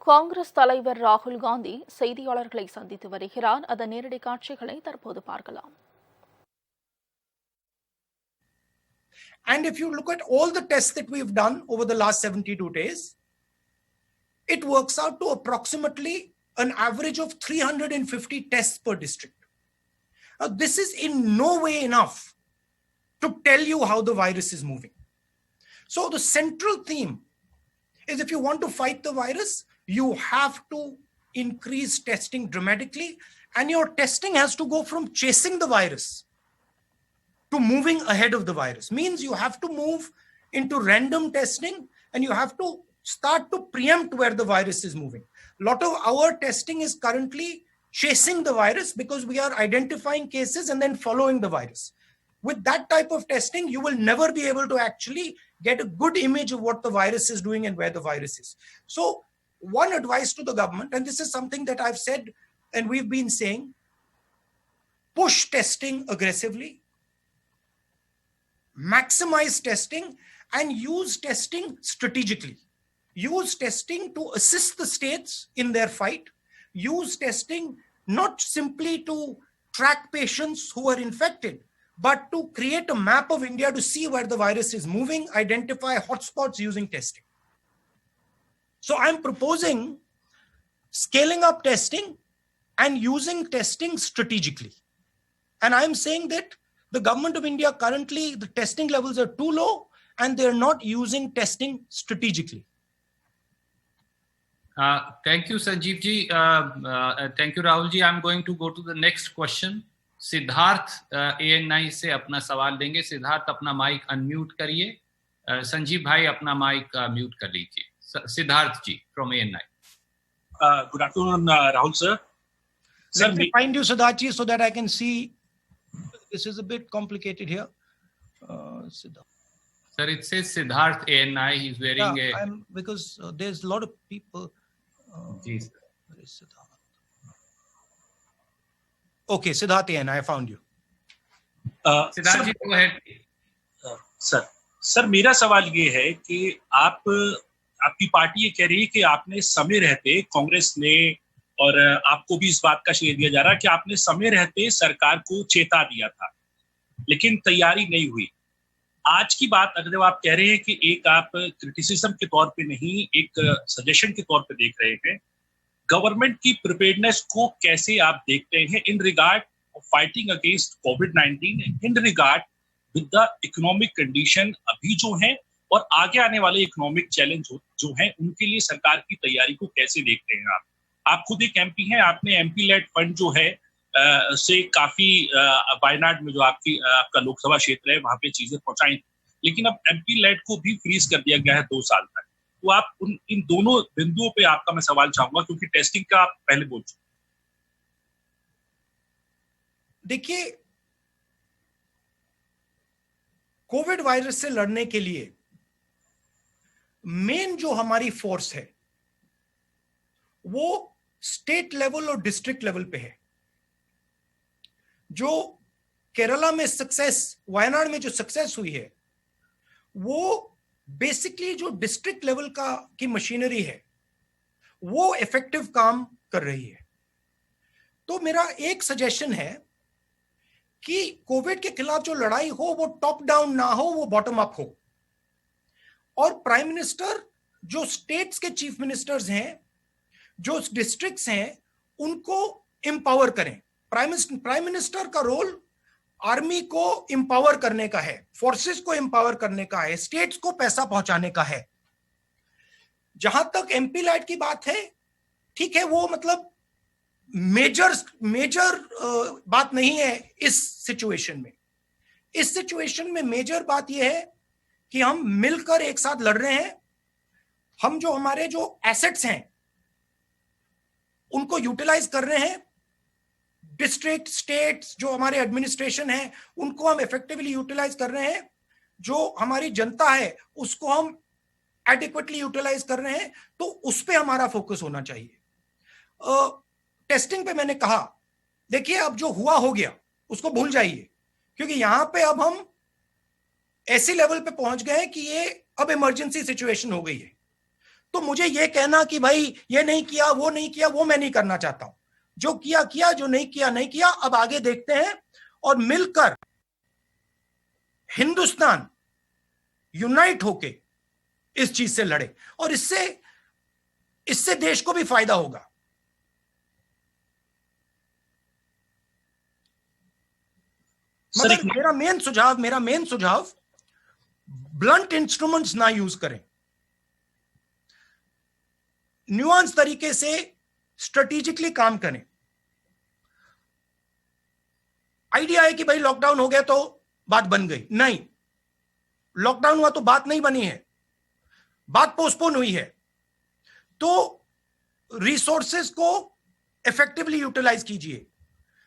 காங்கிரஸ் தலைவர் ராகுல் காந்தி செய்தியாளர்களை சந்தித்து வருகிறார். அதன் நேரடி காட்சிகளை தற்போது பார்க்கலாம். And if you look at all the tests that we've done over the last 72 days, it works out to approximately an average of 350 tests per district. Now, this is in no way enough to tell you how the virus is moving. So the central theme is, if you want to fight the virus, you have to increase testing dramatically, and your testing has to go from chasing the virus to moving ahead of the virus. Means you have to move into random testing, and you have to start to preempt where the virus is moving. A lot of our testing is currently chasing the virus because we are identifying cases and then following the virus. With that type of testing, you will never be able to actually get a good image of what the virus is doing and where the virus is. So one advice to the government, and this is something that I've said and we've been saying, push testing aggressively, maximize testing, and use testing strategically. Use testing to assist the states in their fight. Use testing not simply to track patients who are infected, but to create a map of India to see where the virus is moving, identify hotspots using testing. So I'm proposing scaling up testing and using testing strategically. And I'm saying that the government of India currently, the testing levels are too low and they're not using testing strategically. Thank you, Sanjeev ji. Thank you, Rahul ji. I'm going to go to the next question. Siddharth ANI से अपना सवाल देंगे. सिद्धार्थ अपना mic unmute करिए. संजीव भाई अपना mic mute कर लीजिए. सिद्धार्थ जी from ANI. Good afternoon, Rahul sir. Let me find you, Siddharth ji, so that I can see. This is a bit complicated here. Siddharth. Sir, it says Siddharth ANI. He's wearing because there's a lot of people. Ji sir. Where is Siddharth? Okay, Siddharth ANI, I found you. Siddharth ji, go ahead. Sir मेरा सवाल ये है कि आपकी party ये कह रही है कि आपने समय रहते, कांग्रेस ने, और आपको भी इस बात का श्रेय दिया जा रहा है कि आपने समय रहते सरकार को चेता दिया था, लेकिन तैयारी नहीं हुई. आज की बात अगर आप कह रहे हैं कि एक आप क्रिटिसिज्म के तौर पे नहीं, एक सजेशन के तौर पे देख रहे हैं, गवर्नमेंट की प्रिपेयर्डनेस को कैसे आप देखते हैं in regard fighting against covid, in regard with the economic condition अभी जो है और आगे आने वाले इकोनॉमिक चैलेंज जो हैं, उनके लिए सरकार की तैयारी को कैसे देखते हैं आप खुद एक एमपी हैं, आपने एमपी लेड फंड जो है से काफी वायनाड में जो आपका लोकसभा क्षेत्र है वहां पे चीजें पहुंचाई, लेकिन अब एमपी लेड को भी फ्रीज कर दिया गया है 2 साल तक. तो आप इन दोनों बिंदुओं पे आपका मैं सवाल चाहूंगा, क्योंकि टेस्टिंग का आप पहले बोल चुके. देखिए, कोविड वायरस से लड़ने के लिए मेन जो हमारी फोर्स है वो स्टेट लेवल और डिस्ट्रिक्ट लेवल पे है. जो केरला में सक्सेस, वायनाड में जो सक्सेस हुई है, वो बेसिकली जो डिस्ट्रिक्ट लेवल की मशीनरी है वो इफेक्टिव काम कर रही है. तो मेरा एक सजेशन है कि कोविड के खिलाफ जो लड़ाई हो वो टॉप डाउन ना हो, वो बॉटम अप हो. और प्राइम मिनिस्टर, जो स्टेट्स के चीफ मिनिस्टर्स हैं, जो डिस्ट्रिक्ट्स हैं, उनको एम्पावर करें. प्राइम मिनिस्टर का रोल आर्मी को एम्पावर करने का है, फोर्सेस को एम्पावर करने का है, स्टेट्स को पैसा पहुंचाने का है. जहां तक एमपी लैड की बात है, ठीक है, वो मतलब मेजर बात नहीं है इस सिचुएशन में. इस सिचुएशन में मेजर बात यह है कि हम मिलकर एक साथ लड़ रहे हैं. हम जो हमारे जो एसेट्स हैं उनको यूटिलाइज कर रहे हैं. डिस्ट्रिक्ट, स्टेट्स, जो हमारे एडमिनिस्ट्रेशन है, उनको हम इफेक्टिवली यूटिलाइज कर रहे हैं. जो हमारी जनता है उसको हम एडिक्वेटली यूटिलाइज कर रहे हैं. तो उस पे हमारा फोकस होना चाहिए. टेस्टिंग पे मैंने कहा, देखिए, अब जो हुआ हो गया उसको भूल जाइए, क्योंकि यहां पे अब हम ऐसे लेवल पे पहुंच गए कि ये अब इमरजेंसी सिचुएशन हो गई है. तो मुझे ये कहना कि भाई ये नहीं किया, वो नहीं किया, वो मैं नहीं करना चाहता हूं। जो किया किया, जो नहीं किया नहीं किया। अब आगे देखते हैं और मिलकर हिंदुस्तान यूनाइट होके इस चीज से लड़े, और इससे देश को भी फायदा होगा। मगर मेरा मेन सुझाव ब्लंट इंस्ट्रूमेंट्स ना यूज करें, न्यूआंस तरीके से स्ट्रेटेजिकली काम करें। आइडिया है कि भाई लॉकडाउन हो गया तो बात बन गई, नहीं, लॉकडाउन हुआ तो बात नहीं बनी है, बात पोस्टपोन हुई है। तो रिसोर्सेज को इफेक्टिवली यूटिलाइज कीजिए,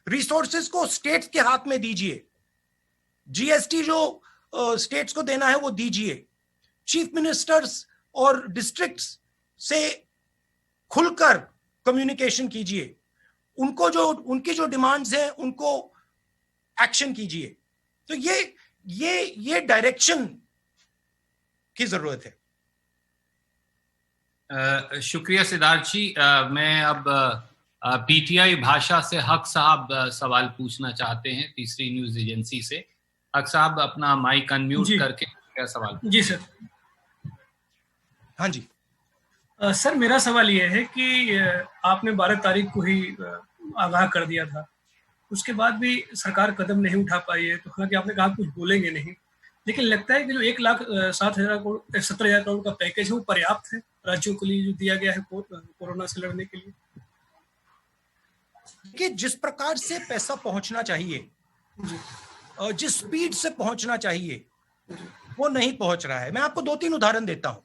रिसोर्सेज को स्टेट्स के हाथ में दीजिए, जीएसटी जो स्टेट्स को देना है वो दीजिए, चीफ मिनिस्टर्स और डिस्ट्रिक्ट्स से खुलकर कम्युनिकेशन कीजिए, उनकी जो डिमांड्स हैं उनको एक्शन कीजिए। तो ये डायरेक्शन की जरूरत है। शुक्रिया सिद्धार्थ जी। मैं अब पीटीआई भाषा से हक साहब सवाल पूछना चाहते हैं, तीसरी न्यूज एजेंसी से। हक साहब अपना माइक अनम्यूट करके क्या सवाल? जी सर। हाँ जी सर, मेरा सवाल ये है कि आपने 12 तारीख को ही आगाह कर दिया था, उसके बाद भी सरकार कदम नहीं उठा पाई है। तो हालांकि आपने कहा कुछ बोलेंगे नहीं, लेकिन लगता है कि जो 1,07,000 करोड़ का पैकेज है वो पर्याप्त है राज्यों के लिए जो दिया गया है कोरोना से लड़ने के लिए? कि जिस प्रकार से पैसा पहुंचना चाहिए, जिस स्पीड से पहुंचना चाहिए, वो नहीं पहुंच रहा है। मैं आपको 2-3 उदाहरण देता हूं।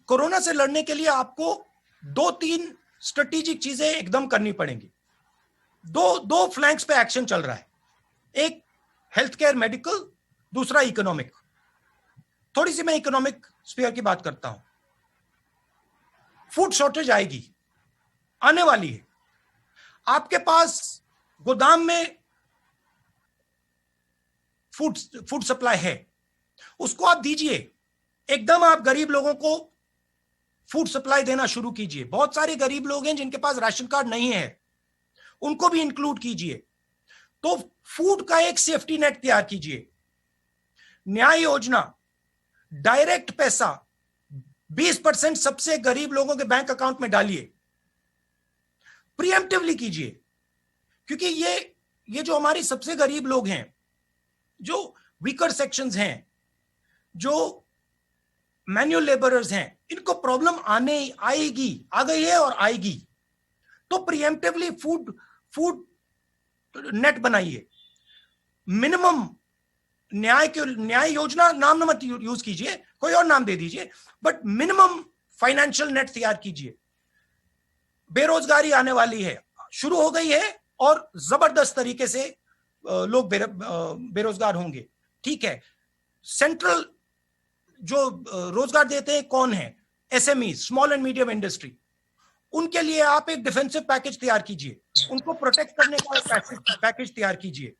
कोरोना से लड़ने के लिए आपको 2-3 स्ट्रेटेजिक चीजें एकदम करनी पड़ेंगी। दो फ्लैंक्स पे एक्शन चल रहा है, एक हेल्थ केयर मेडिकल, दूसरा इकोनॉमिक। थोड़ी सी मैं इकोनॉमिक स्फीयर की बात करता हूं। फूड शॉर्टेज आएगी, आने वाली है। आपके पास गोदाम में फूड सप्लाई है, उसको आप दीजिए। एकदम आप गरीब लोगों को फूड सप्लाई देना शुरू कीजिए। बहुत सारे गरीब लोग हैं जिनके पास राशन कार्ड नहीं है, उनको भी इंक्लूड कीजिए। तो फूड का एक सेफ्टी नेट तैयार कीजिए। न्याय योजना, डायरेक्ट पैसा 20% सबसे गरीब लोगों के बैंक अकाउंट में डालिए, प्रीएम्प्टिवली कीजिए। क्योंकि ये जो हमारी सबसे गरीब लोग हैं, जो वीकर सेक्शंस हैं, जो मैन्युअल लेबरर्स हैं, इनको प्रॉब्लम आ गई है और आएगी। तो प्रीएम्प्टिवली फूड नेट बनाइए। मिनिमम न्याय योजना नाम मत यूज कीजिए, कोई और नाम दे दीजिए, बट मिनिमम फाइनेंशियल नेट तैयार कीजिए। बेरोजगारी आने वाली है, शुरू हो गई है, और जबरदस्त तरीके से लोग बेरोजगार होंगे। ठीक है, सेंट्रल जो रोजगार देते हैं कौन है? SME, small and medium industry. उनके लिए आप एक डिफेंसिव पैकेज तैयार कीजिए, उनको प्रोटेक्ट करने का एक पैकेज तैयार कीजिए।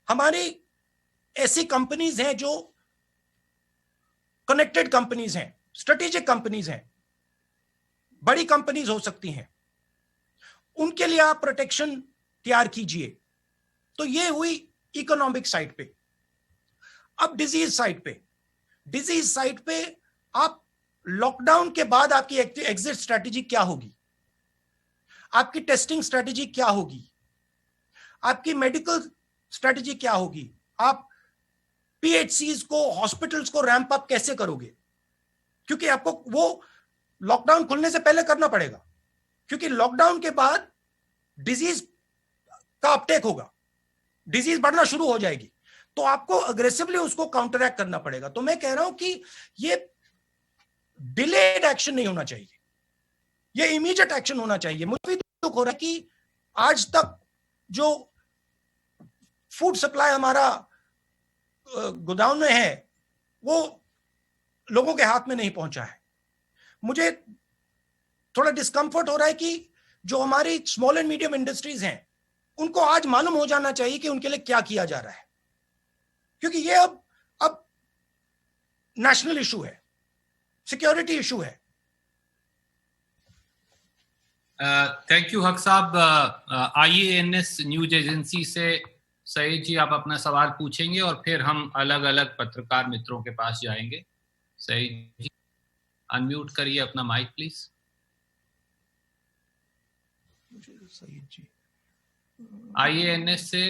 हमारी ऐसी कंपनीज हैं जो कनेक्टेड कंपनीज हैं, स्ट्रेटेजिक कंपनीज हैं, बड़ी कंपनीज हो सकती हैं, उनके लिए आप प्रोटेक्शन तैयार कीजिए। तो ये हुई इकोनॉमिक साइड पे। अब डिजीज साइड पे आप लॉकडाउन के बाद आपकी एग्जिट स्ट्रेटेजी क्या होगी, आपकी टेस्टिंग स्ट्रेटेजी क्या होगी, आपकी मेडिकल स्ट्रेटेजी क्या होगी, आप पीएचसीज को, हॉस्पिटल्स को रैंप अप कैसे करोगे? क्योंकि आपको वो लॉकडाउन खुलने से पहले करना पड़ेगा, क्योंकि लॉकडाउन के बाद डिजीज का अपटेक होगा, डिजीज बढ़ना शुरू हो जाएगी, तो आपको अग्रेसिवली उसको काउंटरैक्ट करना पड़ेगा। तो मैं कह रहा हूं कि ये डिलेड एक्शन नहीं होना चाहिए, ये इमीडिएट एक्शन होना चाहिए। मुझे भी दुख हो रहा है कि आज तक जो फूड सप्लाई हमारा गोदाम में है वो लोगों के हाथ में नहीं पहुंचा है। मुझे थोड़ा डिस्कंफर्ट हो रहा है कि जो हमारी स्मॉल एंड मीडियम इंडस्ट्रीज हैं उनको आज मालूम हो जाना चाहिए कि उनके लिए क्या किया जा रहा है, क्योंकि ये अब नेशनल इशू है। सिक्योरिटी इशू है। थैंक यू हक साहब। IANS न्यूज एजेंसी से सईद जी आप अपना सवाल पूछेंगे और फिर हम अलग अलग पत्रकार मित्रों के पास जाएंगे। सईद जी अनम्यूट करिए अपना mic please. Saeed ji IANS से